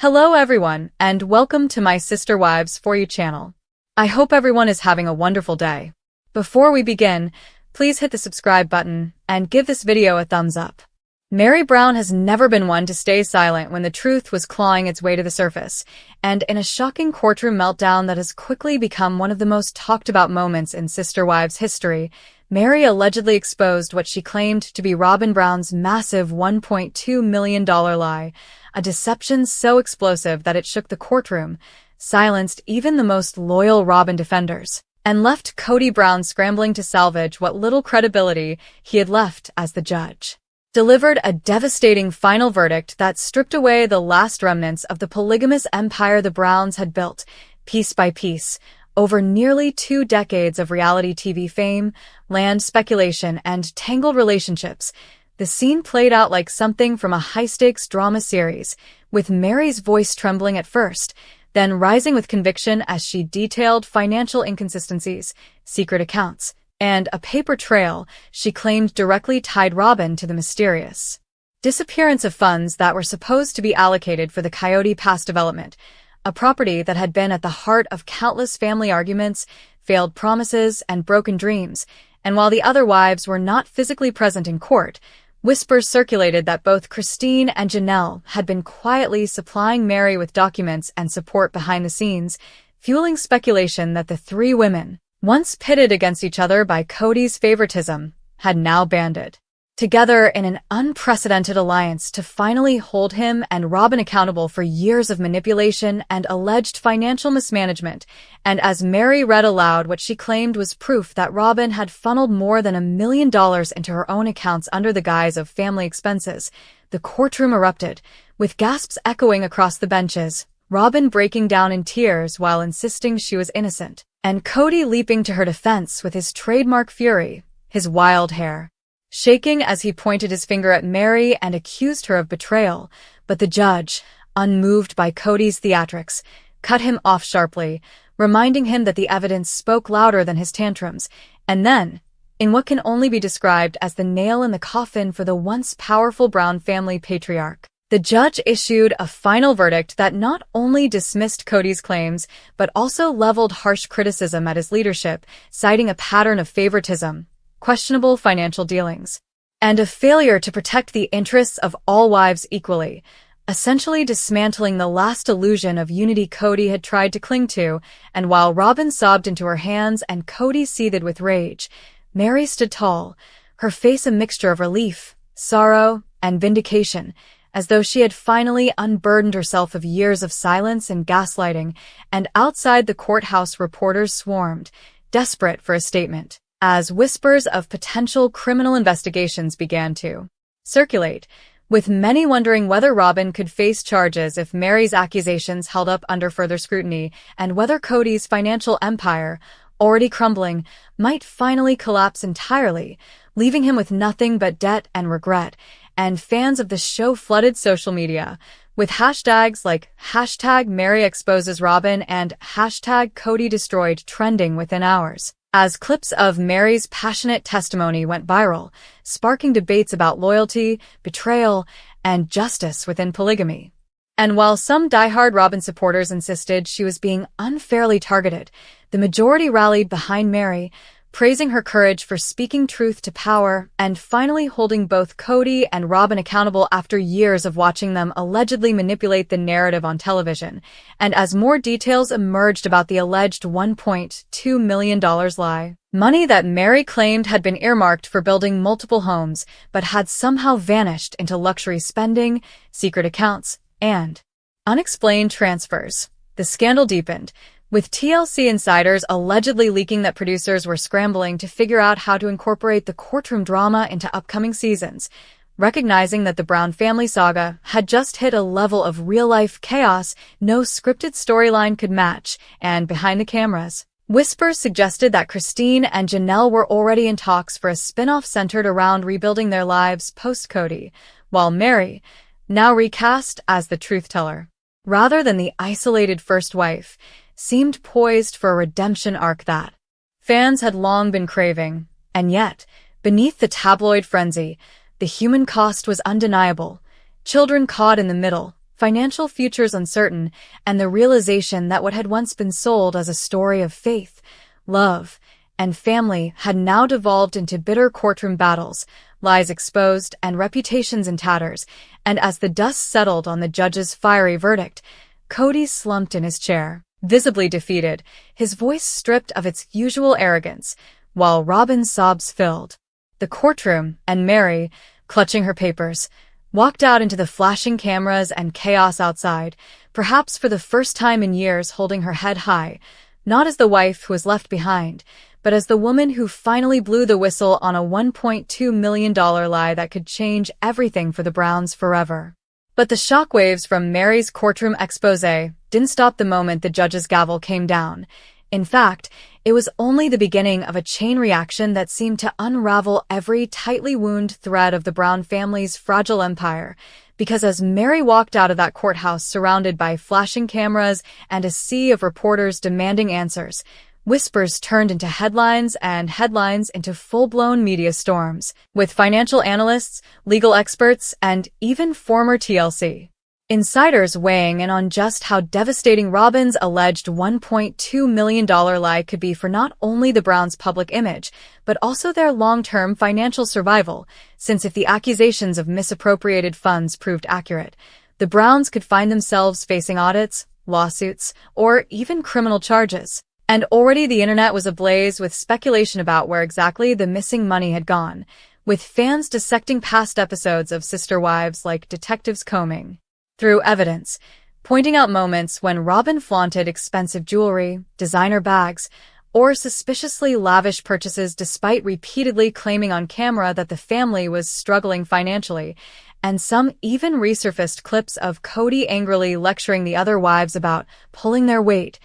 Hello everyone, and welcome to my Sister Wives For You channel. I hope everyone is having a wonderful day. Before we begin, please hit the subscribe button and give this video a thumbs up. Meri Brown has never been one to stay silent when the truth was clawing its way to the surface, and in a shocking courtroom meltdown that has quickly become one of the most talked about moments in Sister Wives history, Meri allegedly exposed what she claimed to be Robyn Brown's massive $1.2 million lie, a deception so explosive that it shook the courtroom, silenced even the most loyal Robyn defenders, and left Kody Brown scrambling to salvage what little credibility he had left as the judge. Delivered a devastating final verdict that stripped away the last remnants of the polygamous empire the Browns had built, piece by piece, over nearly 2 decades of reality TV fame, land speculation, and tangled relationships. The scene played out like something from a high-stakes drama series, with Meri's voice trembling at first, then rising with conviction as she detailed financial inconsistencies, secret accounts, and a paper trail she claimed directly tied Robyn to the mysterious disappearance of funds that were supposed to be allocated for the Kody Pass development, a property that had been at the heart of countless family arguments, failed promises, and broken dreams. And while the other wives were not physically present in court, whispers circulated that both Christine and Janelle had been quietly supplying Meri with documents and support behind the scenes, fueling speculation that the 3 women, once pitted against each other by Kody's favoritism, had now banded together in an unprecedented alliance to finally hold him and Robyn accountable for years of manipulation and alleged financial mismanagement. And as Meri read aloud what she claimed was proof that Robyn had funneled more than $1 million into her own accounts under the guise of family expenses, the courtroom erupted, with gasps echoing across the benches, Robyn breaking down in tears while insisting she was innocent, and Kody leaping to her defense with his trademark fury, his wild hair shaking as he pointed his finger at Meri and accused her of betrayal. But the judge, unmoved by Kody's theatrics, cut him off sharply, reminding him that the evidence spoke louder than his tantrums. And then, in what can only be described as the nail in the coffin for the once powerful Brown family patriarch, the judge issued a final verdict that not only dismissed Kody's claims, but also leveled harsh criticism at his leadership, citing a pattern of favoritism, questionable financial dealings, and a failure to protect the interests of all wives equally, essentially dismantling the last illusion of unity Kody had tried to cling to. And while Robyn sobbed into her hands and Kody seethed with rage, Meri stood tall, her face a mixture of relief, sorrow, and vindication, as though she had finally unburdened herself of years of silence and gaslighting. And outside the courthouse, reporters swarmed, desperate for a statement, as whispers of potential criminal investigations began to circulate, with many wondering whether Robyn could face charges if Meri's accusations held up under further scrutiny, and whether Kody's financial empire, already crumbling, might finally collapse entirely, leaving him with nothing but debt and regret. And fans of the show flooded social media with hashtags like #MeriExposesRobyn and #KodyDestroyed trending within hours, as clips of Meri's passionate testimony went viral, sparking debates about loyalty, betrayal, and justice within polygamy. And while some diehard Robyn supporters insisted she was being unfairly targeted, the majority rallied behind Meri, praising her courage for speaking truth to power and finally holding both Kody and Robyn accountable after years of watching them allegedly manipulate the narrative on television. And as more details emerged about the alleged $1.2 million lie, money that Meri claimed had been earmarked for building multiple homes but had somehow vanished into luxury spending, secret accounts, and unexplained transfers, the scandal deepened, with TLC insiders allegedly leaking that producers were scrambling to figure out how to incorporate the courtroom drama into upcoming seasons, recognizing that the Brown family saga had just hit a level of real-life chaos no scripted storyline could match. And behind the cameras, whispers suggested that Christine and Janelle were already in talks for a spin-off centered around rebuilding their lives post-Kody, while Meri, now recast as the truth-teller, rather than the isolated first wife, seemed poised for a redemption arc that fans had long been craving. And yet, beneath the tabloid frenzy, the human cost was undeniable. Children caught in the middle, financial futures uncertain, and the realization that what had once been sold as a story of faith, love, and family had now devolved into bitter courtroom battles, lies exposed, and reputations in tatters. And as the dust settled on the judge's fiery verdict, Kody slumped in his chair, visibly defeated, his voice stripped of its usual arrogance, while Robyn's sobs filled the courtroom, and Meri, clutching her papers, walked out into the flashing cameras and chaos outside, perhaps for the first time in years holding her head high, not as the wife who was left behind, but as the woman who finally blew the whistle on a $1.2 million lie that could change everything for the Browns forever. But the shockwaves from Meri's courtroom exposé didn't stop the moment the judge's gavel came down. In fact, it was only the beginning of a chain reaction that seemed to unravel every tightly wound thread of the Brown family's fragile empire. Because as Meri walked out of that courthouse surrounded by flashing cameras and a sea of reporters demanding answers, whispers turned into headlines and headlines into full-blown media storms, with financial analysts, legal experts, and even former TLC insiders weighing in on just how devastating Robyn's alleged $1.2 million lie could be for not only the Browns' public image, but also their long-term financial survival, since if the accusations of misappropriated funds proved accurate, the Browns could find themselves facing audits, lawsuits, or even criminal charges. And already the internet was ablaze with speculation about where exactly the missing money had gone, with fans dissecting past episodes of Sister Wives like detectives combing through evidence, pointing out moments when Robyn flaunted expensive jewelry, designer bags, or suspiciously lavish purchases despite repeatedly claiming on camera that the family was struggling financially, and some even resurfaced clips of Kody angrily lecturing the other wives about pulling their weight,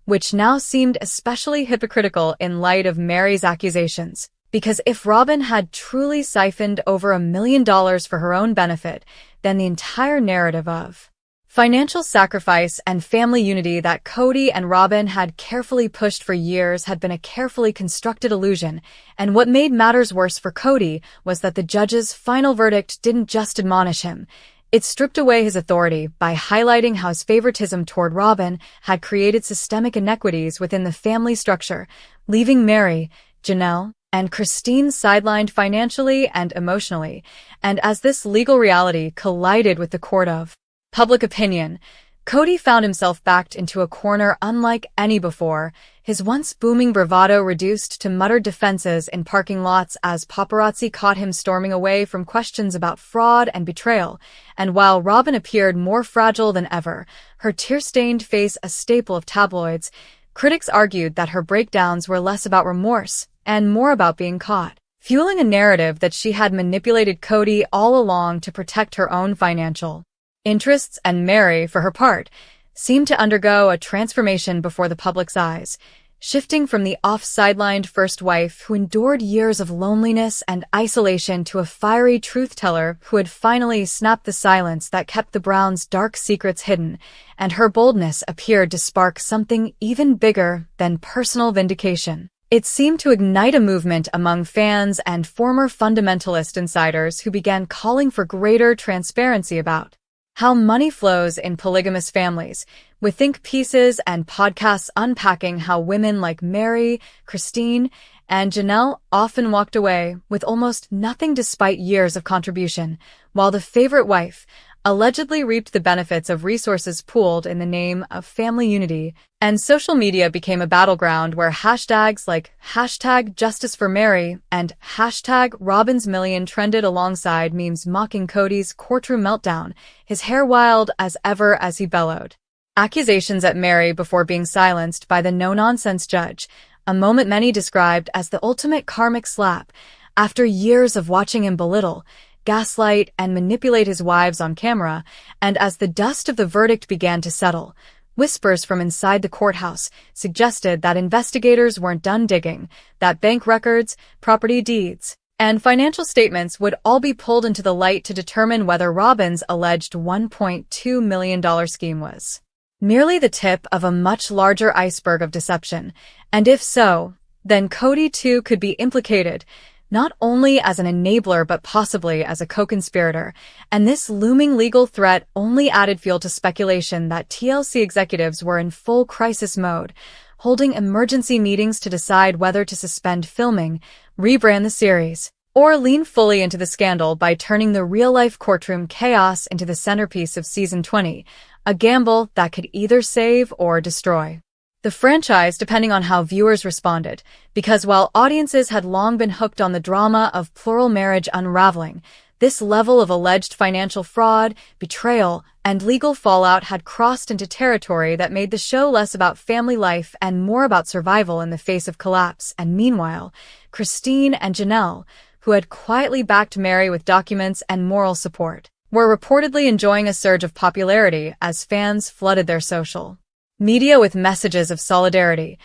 which now seemed especially hypocritical in light of Meri's accusations. Because if Robyn had truly siphoned over $1 million for her own benefit, then the entire narrative of financial sacrifice and family unity that Kody and Robyn had carefully pushed for years had been a carefully constructed illusion, and what made matters worse for Kody was that the judge's final verdict didn't just admonish him. It stripped away his authority by highlighting how his favoritism toward Robyn had created systemic inequities within the family structure, leaving Meri, Janelle, and Christine sidelined financially and emotionally. And as this legal reality collided with the court of public opinion, Kody found himself backed into a corner unlike any before, his once booming bravado reduced to muttered defenses in parking lots as paparazzi caught him storming away from questions about fraud and betrayal. And while Robyn appeared more fragile than ever, her tear-stained face a staple of tabloids, critics argued that her breakdowns were less about remorse and more about being caught, fueling a narrative that she had manipulated Kody all along to protect her own financial interests. And Meri, for her part, seemed to undergo a transformation before the public's eyes, shifting from the off-sidelined first wife who endured years of loneliness and isolation to a fiery truth-teller who had finally snapped the silence that kept the Browns' dark secrets hidden, and her boldness appeared to spark something even bigger than personal vindication. It seemed to ignite a movement among fans and former fundamentalist insiders who began calling for greater transparency about how money flows in polygamous families, with think pieces and podcasts unpacking how women like Meri, Christine, and Janelle often walked away with almost nothing despite years of contribution, while the favorite wife allegedly reaped the benefits of resources pooled in the name of family unity. And social media became a battleground where hashtags like #JusticeForMeri and #Robyn'sMillion trended alongside memes mocking Kody's courtroom meltdown, his hair wild as ever as he bellowed accusations at Meri before being silenced by the no-nonsense judge, a moment many described as the ultimate karmic slap. After years of watching him belittle, gaslight, and manipulate his wives on camera, and as the dust of the verdict began to settle, whispers from inside the courthouse suggested that investigators weren't done digging, that bank records, property deeds, and financial statements would all be pulled into the light to determine whether Robyn's alleged $1.2 million scheme was merely the tip of a much larger iceberg of deception, and if so, then Kody too could be implicated. not only as an enabler but possibly as a co-conspirator, and this looming legal threat only added fuel to speculation that TLC executives were in full crisis mode, holding emergency meetings to decide whether to suspend filming, rebrand the series, or lean fully into the scandal by turning the real-life courtroom chaos into the centerpiece of Season 20, a gamble that could either save or destroy the franchise depending on how viewers responded, because while audiences had long been hooked on the drama of plural marriage unraveling, this level of alleged financial fraud, betrayal, and legal fallout had crossed into territory that made the show less about family life and more about survival in the face of collapse. And meanwhile, Christine and Janelle, who had quietly backed Meri with documents and moral support, were reportedly enjoying a surge of popularity as fans flooded their social media with messages of solidarity,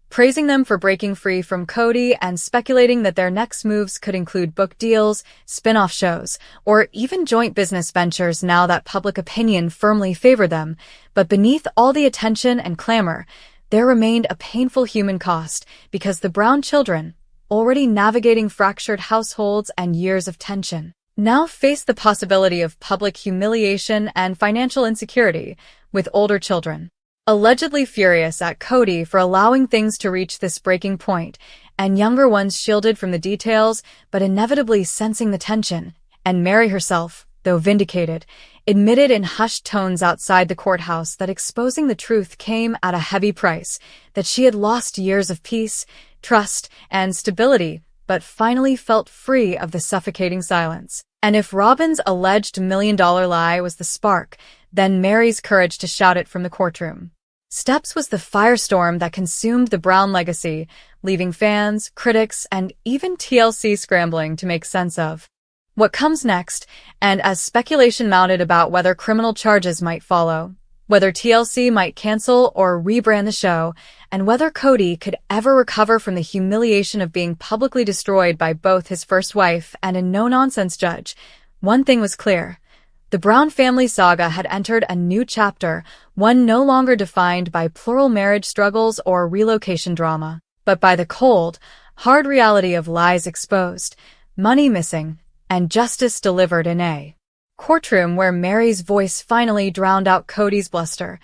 praising them for breaking free from Kody and speculating that their next moves could include book deals, spin-off shows, or even joint business ventures now that public opinion firmly favored them. But beneath all the attention and clamor, there remained a painful human cost, because the Brown children, already navigating fractured households and years of tension, now faced the possibility of public humiliation and financial insecurity, with older children allegedly furious at Kody for allowing things to reach this breaking point, and younger ones shielded from the details but inevitably sensing the tension. And Meri herself, though vindicated, admitted in hushed tones outside the courthouse that exposing the truth came at a heavy price, that she had lost years of peace, trust, and stability, but finally felt free of the suffocating silence. And if Robyn's alleged million-dollar lie was the spark, then Meri's courage to shout it from the courtroom steps was the firestorm that consumed the Brown legacy, leaving fans, critics, and even TLC scrambling to make sense of what comes next. And as speculation mounted about whether criminal charges might follow, whether TLC might cancel or rebrand the show, and whether Kody could ever recover from the humiliation of being publicly destroyed by both his first wife and a no-nonsense judge, one thing was clear. The Brown family saga had entered a new chapter, one no longer defined by plural marriage struggles or relocation drama, but by the cold, hard reality of lies exposed, money missing, and justice delivered in a courtroom where Meri's voice finally drowned out Kody's bluster,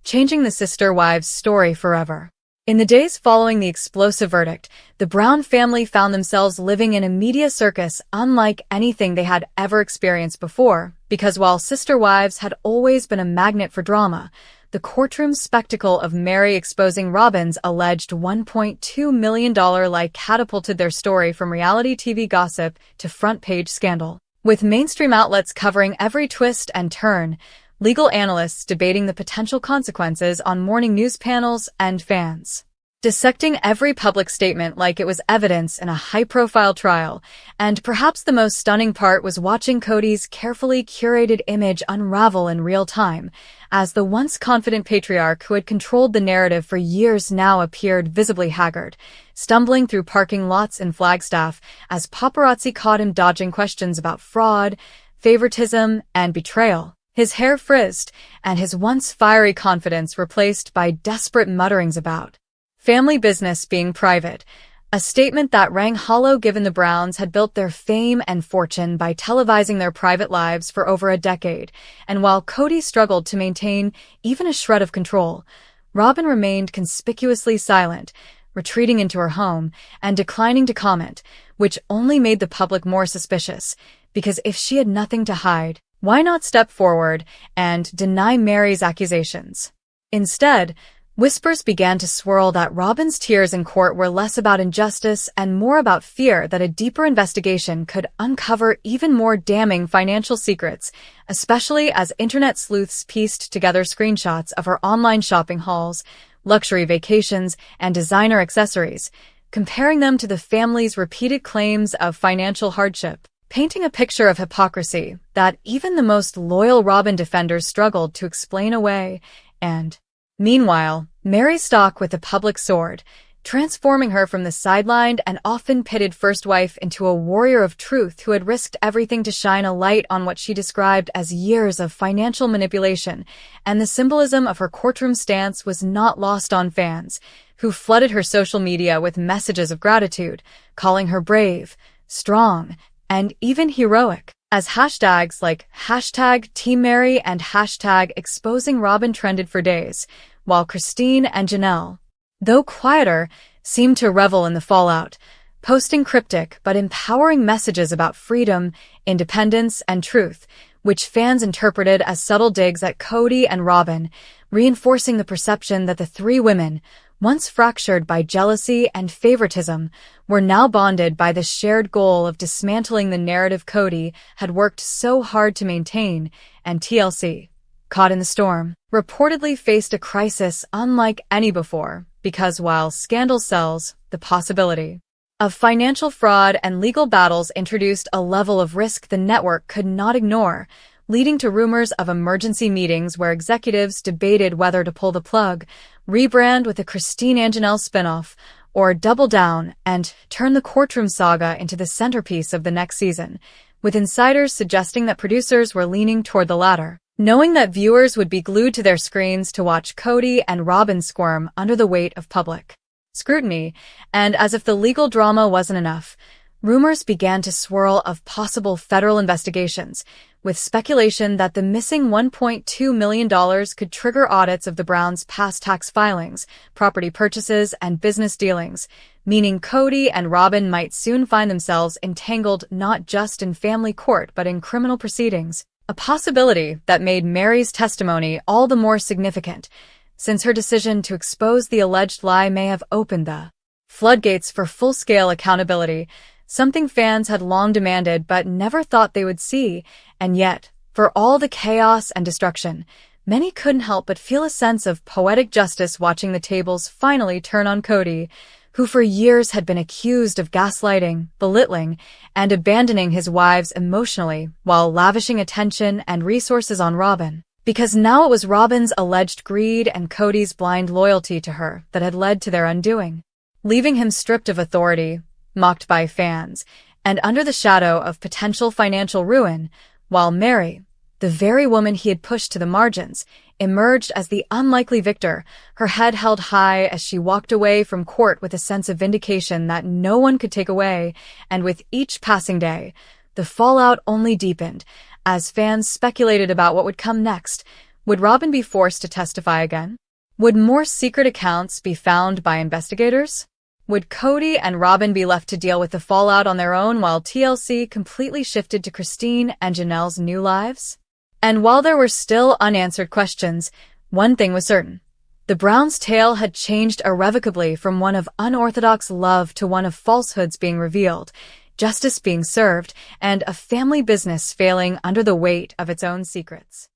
changing the sister wives' story forever. In the days following the explosive verdict, the Brown family found themselves living in a media circus unlike anything they had ever experienced before, because while sister wives had always been a magnet for drama, the courtroom spectacle of Meri exposing Robyn's alleged $1.2 million lie catapulted their story from reality TV gossip to front-page scandal. With mainstream outlets covering every twist and turn, legal analysts debating the potential consequences on morning news panels, and fans dissecting every public statement like it was evidence in a high-profile trial. And perhaps the most stunning part was watching Kody's carefully curated image unravel in real time, as the once confident patriarch who had controlled the narrative for years now appeared visibly haggard, stumbling through parking lots in Flagstaff as paparazzi caught him dodging questions about fraud, favoritism, and betrayal. His hair frizzed, and his once fiery confidence replaced by desperate mutterings about family business being private, a statement that rang hollow given the Browns had built their fame and fortune by televising their private lives for over a decade. And while Kody struggled to maintain even a shred of control, Robyn remained conspicuously silent, retreating into her home and declining to comment, which only made the public more suspicious, because if she had nothing to hide, why not step forward and deny Meri's accusations? Instead, whispers began to swirl that Robyn's tears in court were less about injustice and more about fear that a deeper investigation could uncover even more damning financial secrets, especially as internet sleuths pieced together screenshots of her online shopping hauls, luxury vacations, and designer accessories, comparing them to the family's repeated claims of financial hardship, painting a picture of hypocrisy that even the most loyal Robyn defenders struggled to explain away. And meanwhile, Meri stalked with a public sword, transforming her from the sidelined and often pitted first wife into a warrior of truth who had risked everything to shine a light on what she described as years of financial manipulation. And the symbolism of her courtroom stance was not lost on fans, who flooded her social media with messages of gratitude, calling her brave, strong, and even heroic, as hashtags like #TeamMeri and #exposing Robyn trended for days, while Christine and Janelle, though quieter, seemed to revel in the fallout, posting cryptic but empowering messages about freedom, independence, and truth, which fans interpreted as subtle digs at Kody and Robyn, reinforcing the perception that the three women, once fractured by jealousy and favoritism, were now bonded by the shared goal of dismantling the narrative Kody had worked so hard to maintain, and TLC, caught in the storm, reportedly faced a crisis unlike any before, because while scandal sells, the possibility of financial fraud and legal battles introduced a level of risk the network could not ignore, leading to rumors of emergency meetings where executives debated whether to pull the plug, rebrand with a Christine and Janelle spinoff, or double down and turn the Courtroom saga into the centerpiece of the next season, with insiders suggesting that producers were leaning toward the latter, knowing that viewers would be glued to their screens to watch Kody and Robyn squirm under the weight of public scrutiny. And as if the legal drama wasn't enough, rumors began to swirl of possible federal investigations, with speculation that the missing $1.2 million could trigger audits of the Browns' past tax filings, property purchases, and business dealings, meaning Kody and Robyn might soon find themselves entangled not just in family court but in criminal proceedings, a possibility that made Meri's testimony all the more significant, since her decision to expose the alleged lie may have opened the floodgates for full-scale accountability, something fans had long demanded but never thought they would see. And yet, for all the chaos and destruction, many couldn't help but feel a sense of poetic justice watching the tables finally turn on Kody, who for years had been accused of gaslighting, belittling, and abandoning his wives emotionally while lavishing attention and resources on Robyn. Because now it was Robyn's alleged greed and Kody's blind loyalty to her that had led to their undoing, leaving him stripped of authority, mocked by fans, and under the shadow of potential financial ruin, while Meri, the very woman he had pushed to the margins, emerged as the unlikely victor, her head held high as she walked away from court with a sense of vindication that no one could take away. And with each passing day, the fallout only deepened, as fans speculated about what would come next. Would Robyn be forced to testify again? Would more secret accounts be found by investigators? Would Kody and Robyn be left to deal with the fallout on their own while TLC completely shifted to Christine and Janelle's new lives? And while there were still unanswered questions, one thing was certain. The Browns' tale had changed irrevocably from one of unorthodox love to one of falsehoods being revealed, justice being served, and a family business failing under the weight of its own secrets.